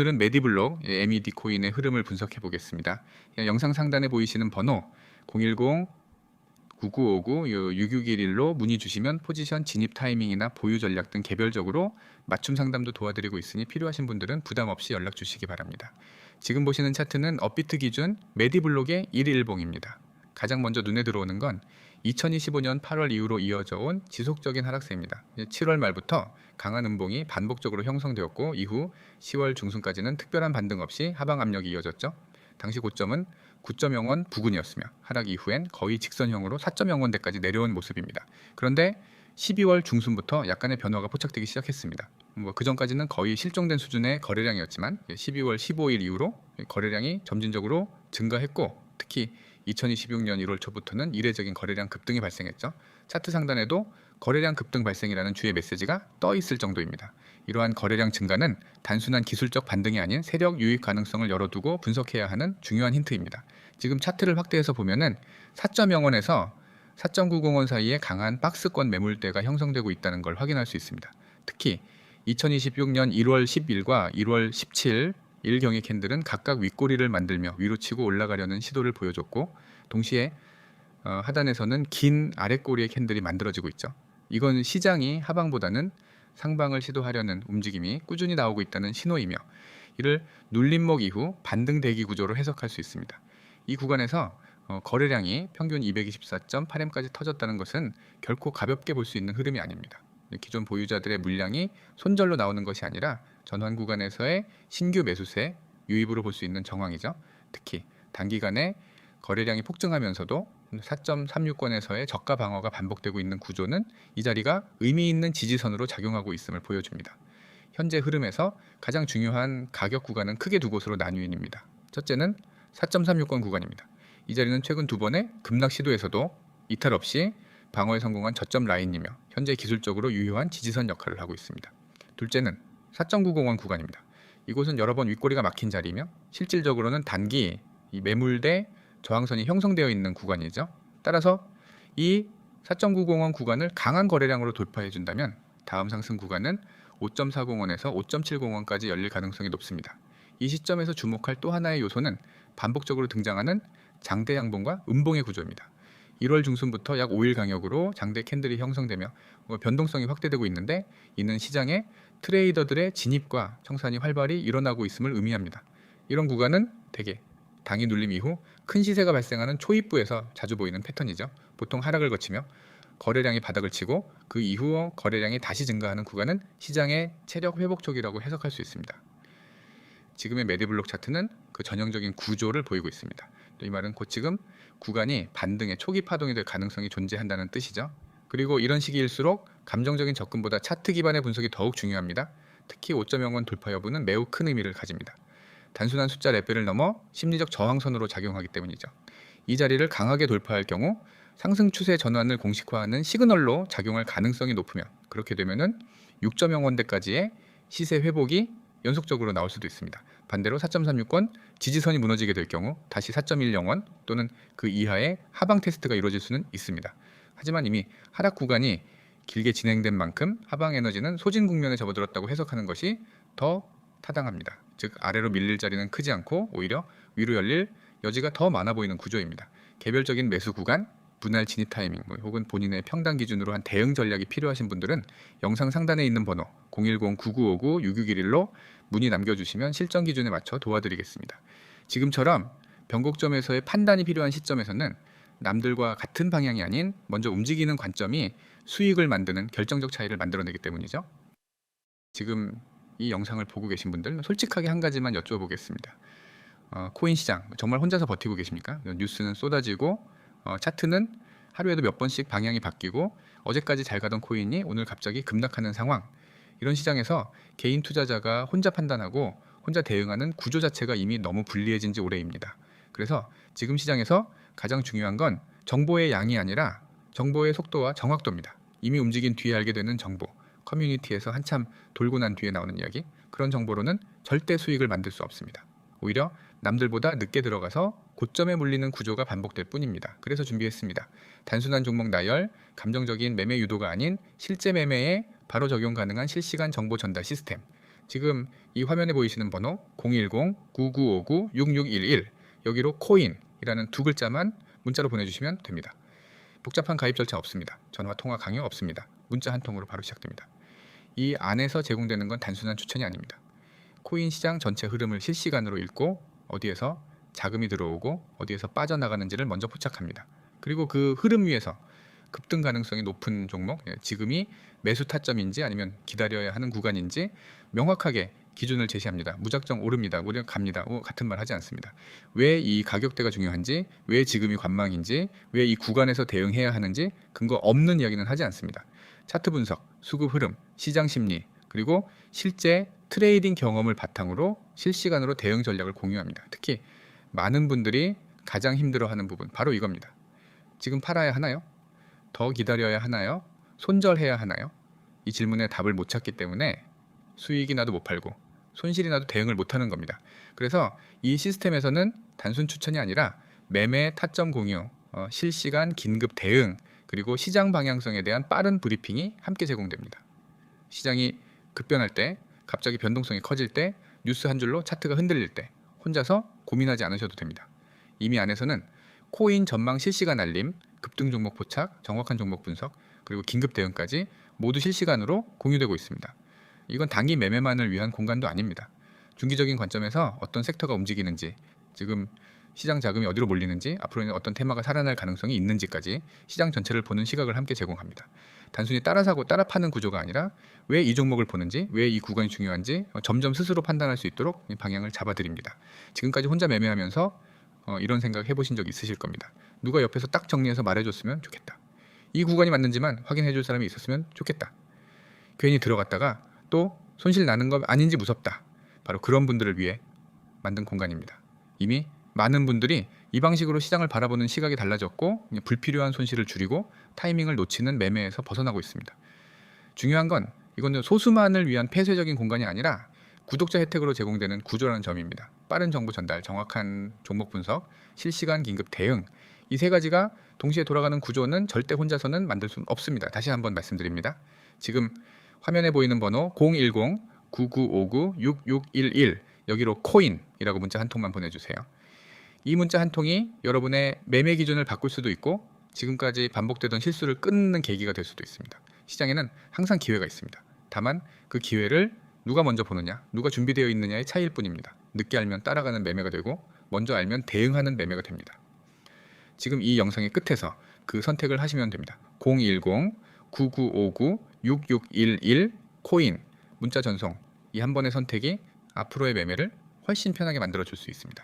오늘은 메디블록 MED 코인의 흐름을 분석해 보겠습니다. 영상 상단에 보이시는 번호 010-9959-6611로 문의 주시면 포지션 진입 타이밍이나 보유 전략 등 개별적으로 맞춤 상담도 도와드리고 있으니 필요하신 분들은 부담 없이 연락 주시기 바랍니다. 지금 보시는 차트는 업비트 기준 메디블록의 일일봉입니다. 가장 먼저 눈에 들어오는 건 2025년 8월 이후로 이어져 온 지속적인 하락세입니다. 7월 말부터 강한 음봉이 반복적으로 형성되었고 이후 10월 중순까지는 특별한 반등 없이 하방 압력이 이어졌죠. 당시 고점은 9.0원 부근이었으며 하락 이후엔 거의 직선형으로 4.0원대까지 내려온 모습입니다. 그런데 12월 중순부터 약간의 변화가 포착되기 시작했습니다. 그 전까지는 거의 실종된 수준의 거래량이었지만 12월 15일 이후로 거래량이 점진적으로 증가했고 특히 2026년 1월 초부터는 이례적인 거래량 급등이 발생했죠. 차트 상단에도 거래량 급등 발생이라는 주의 메시지가 떠 있을 정도입니다. 이러한 거래량 증가는 단순한 기술적 반등이 아닌 세력 유입 가능성을 열어두고 분석해야 하는 중요한 힌트입니다. 지금 차트를 확대해서 보면은 4.0원에서 4.90원 사이에 강한 박스권 매물대가 형성되고 있다는 걸 확인할 수 있습니다. 특히 2026년 1월 10일과 1월 17일 일경의 캔들은 각각 윗꼬리를 만들며 위로 치고 올라가려는 시도를 보여줬고 동시에 하단에서는 긴 아랫꼬리의 캔들이 만들어지고 있죠. 이건 시장이 하방보다는 상방을 시도하려는 움직임이 꾸준히 나오고 있다는 신호이며 이를 눌림목 이후 반등 대기 구조로 해석할 수 있습니다. 이 구간에서 거래량이 평균 224.8M까지 터졌다는 것은 결코 가볍게 볼 수 있는 흐름이 아닙니다. 기존 보유자들의 물량이 손절로 나오는 것이 아니라 전환 구간에서의 신규 매수세 유입으로 볼 수 있는 정황이죠. 특히 단기간에 거래량이 폭증하면서도 4.36권에서의 저가 방어가 반복되고 있는 구조는 이 자리가 의미 있는 지지선으로 작용하고 있음을 보여줍니다. 현재 흐름에서 가장 중요한 가격 구간은 크게 두 곳으로 나뉘어집니다. 첫째는 4.36권 구간입니다. 이 자리는 최근 두 번의 급락 시도에서도 이탈 없이 방어에 성공한 저점 라인이며 현재 기술적으로 유효한 지지선 역할을 하고 있습니다. 둘째는 4.90원 구간입니다. 이곳은 여러 번 윗꼬리가 막힌 자리이며 실질적으로는 단기 이 매물 대 저항선이 형성되어 있는 구간이죠. 따라서 이 4.90원 구간을 강한 거래량으로 돌파해 준다면 다음 상승 구간은 5.40원에서 5.70원까지 열릴 가능성이 높습니다. 이 시점에서 주목할 또 하나의 요소는 반복적으로 등장하는 장대 양봉과 음봉의 구조입니다. 1월 중순부터 약 5일 간격으로 장대 캔들이 형성되며 변동성이 확대되고 있는데 이는 시장에 트레이더들의 진입과 청산이 활발히 일어나고 있음을 의미합니다. 이런 구간은 대개 당이 눌림 이후 큰 시세가 발생하는 초입부에서 자주 보이는 패턴이죠. 보통 하락을 거치며 거래량이 바닥을 치고 그 이후 거래량이 다시 증가하는 구간은 시장의 체력 회복 초기라고 해석할 수 있습니다. 지금의 메디블록 차트는 그 전형적인 구조를 보이고 있습니다. 이 말은 곧 지금 구간이 반등의 초기 파동이 될 가능성이 존재한다는 뜻이죠. 그리고 이런 시기일수록 감정적인 접근보다 차트 기반의 분석이 더욱 중요합니다. 특히 5.0원 돌파 여부는 매우 큰 의미를 가집니다. 단순한 숫자 레벨을 넘어 심리적 저항선으로 작용하기 때문이죠. 이 자리를 강하게 돌파할 경우 상승 추세 전환을 공식화하는 시그널로 작용할 가능성이 높으며 그렇게 되면은 6.0원대까지의 시세 회복이 연속적으로 나올 수도 있습니다. 반대로 4.36권 지지선이 무너지게 될 경우 다시 4.10원 또는 그 이하의 하방 테스트가 이루어질 수는 있습니다. 하지만 이미 하락 구간이 길게 진행된 만큼 하방 에너지는 소진 국면에 접어들었다고 해석하는 것이 더 타당합니다. 즉 아래로 밀릴 자리는 크지 않고 오히려 위로 열릴 여지가 더 많아 보이는 구조입니다. 개별적인 매수 구간, 분할 진입 타이밍 혹은 본인의 평단 기준으로 한 대응 전략이 필요하신 분들은 영상 상단에 있는 번호 010-9959-6611로 문의 남겨주시면 실전 기준에 맞춰 도와드리겠습니다. 지금처럼 변곡점에서의 판단이 필요한 시점에서는 남들과 같은 방향이 아닌 먼저 움직이는 관점이 수익을 만드는 결정적 차이를 만들어내기 때문이죠. 지금 이 영상을 보고 계신 분들 솔직하게 한 가지만 여쭤보겠습니다. 코인 시장 정말 혼자서 버티고 계십니까? 뉴스는 쏟아지고 차트는 하루에도 몇 번씩 방향이 바뀌고 어제까지 잘 가던 코인이 오늘 갑자기 급락하는 상황. 이런 시장에서 개인 투자자가 혼자 판단하고 혼자 대응하는 구조 자체가 이미 너무 불리해진 지 오래입니다. 그래서 지금 시장에서 가장 중요한 건 정보의 양이 아니라 정보의 속도와 정확도입니다. 이미 움직인 뒤에 알게 되는 정보, 커뮤니티에서 한참 돌고 난 뒤에 나오는 이야기, 그런 정보로는 절대 수익을 만들 수 없습니다. 오히려 남들보다 늦게 들어가서 고점에 물리는 구조가 반복될 뿐입니다. 그래서 준비했습니다. 단순한 종목 나열, 감정적인 매매 유도가 아닌 실제 매매에 바로 적용 가능한 실시간 정보 전달 시스템. 지금 이 화면에 보이시는 번호 010-9959-6611 여기로 코인이라는 두 글자만 문자로 보내주시면 됩니다. 복잡한 가입 절차 없습니다. 전화 통화 강요 없습니다. 문자 한 통으로 바로 시작됩니다. 이 안에서 제공되는 건 단순한 추천이 아닙니다. 코인 시장 전체 흐름을 실시간으로 읽고 어디에서 자금이 들어오고 어디에서 빠져나가는지를 먼저 포착합니다. 그리고 그 흐름 위에서 급등 가능성이 높은 종목, 지금이 매수 타점인지 아니면 기다려야 하는 구간인지 명확하게 기준을 제시합니다. 무작정 오릅니다. 우리가 갑니다. 같은 말 하지 않습니다. 왜 이 가격대가 중요한지, 왜 지금이 관망인지, 왜 이 구간에서 대응해야 하는지 근거 없는 이야기는 하지 않습니다. 차트 분석, 수급 흐름, 시장 심리, 그리고 실제 트레이딩 경험을 바탕으로 실시간으로 대응 전략을 공유합니다. 특히 많은 분들이 가장 힘들어하는 부분 바로 이겁니다. 지금 팔아야 하나요? 더 기다려야 하나요? 손절해야 하나요? 이 질문에 답을 못 찾기 때문에 수익이 나도 못 팔고 손실이 나도 대응을 못 하는 겁니다. 그래서 이 시스템에서는 단순 추천이 아니라 매매 타점 공유, 실시간 긴급 대응, 그리고 시장 방향성에 대한 빠른 브리핑이 함께 제공됩니다. 시장이 급변할 때, 갑자기 변동성이 커질 때, 뉴스 한 줄로 차트가 흔들릴 때 혼자서 고민하지 않으셔도 됩니다. 이미 안에서는 코인 전망 실시간 알림, 급등 종목 포착, 정확한 종목 분석, 그리고 긴급 대응까지 모두 실시간으로 공유되고 있습니다. 이건 단기 매매만을 위한 공간도 아닙니다. 중기적인 관점에서 어떤 섹터가 움직이는지, 지금 시장 자금이 어디로 몰리는지, 앞으로는 어떤 테마가 살아날 가능성이 있는지까지 시장 전체를 보는 시각을 함께 제공합니다. 단순히 따라 사고 따라 파는 구조가 아니라 왜 이 종목을 보는지, 왜 이 구간이 중요한지 점점 스스로 판단할 수 있도록 방향을 잡아드립니다. 지금까지 혼자 매매하면서 이런 생각 해보신 적 있으실 겁니다. 누가 옆에서 딱 정리해서 말해줬으면 좋겠다. 이 구간이 맞는지만 확인해줄 사람이 있었으면 좋겠다. 괜히 들어갔다가 또 손실 나는 거 아닌지 무섭다. 바로 그런 분들을 위해 만든 공간입니다. 이미 많은 분들이 이 방식으로 시장을 바라보는 시각이 달라졌고 불필요한 손실을 줄이고 타이밍을 놓치는 매매에서 벗어나고 있습니다. 중요한 건 이건 소수만을 위한 폐쇄적인 공간이 아니라 구독자 혜택으로 제공되는 구조라는 점입니다. 빠른 정보 전달, 정확한 종목 분석, 실시간 긴급 대응, 이 세 가지가 동시에 돌아가는 구조는 절대 혼자서는 만들 수는 없습니다. 다시 한번 말씀드립니다. 지금 화면에 보이는 번호 010-9959-6611 여기로 코인이라고 문자 한 통만 보내주세요. 이 문자 한 통이 여러분의 매매 기준을 바꿀 수도 있고 지금까지 반복되던 실수를 끊는 계기가 될 수도 있습니다. 시장에는 항상 기회가 있습니다. 다만 그 기회를 누가 먼저 보느냐, 누가 준비되어 있느냐의 차이일 뿐입니다. 늦게 알면 따라가는 매매가 되고 먼저 알면 대응하는 매매가 됩니다. 지금 이 영상의 끝에서 그 선택을 하시면 됩니다. 010-9959-6611 코인 문자 전송, 이 한 번의 선택이 앞으로의 매매를 훨씬 편하게 만들어 줄 수 있습니다.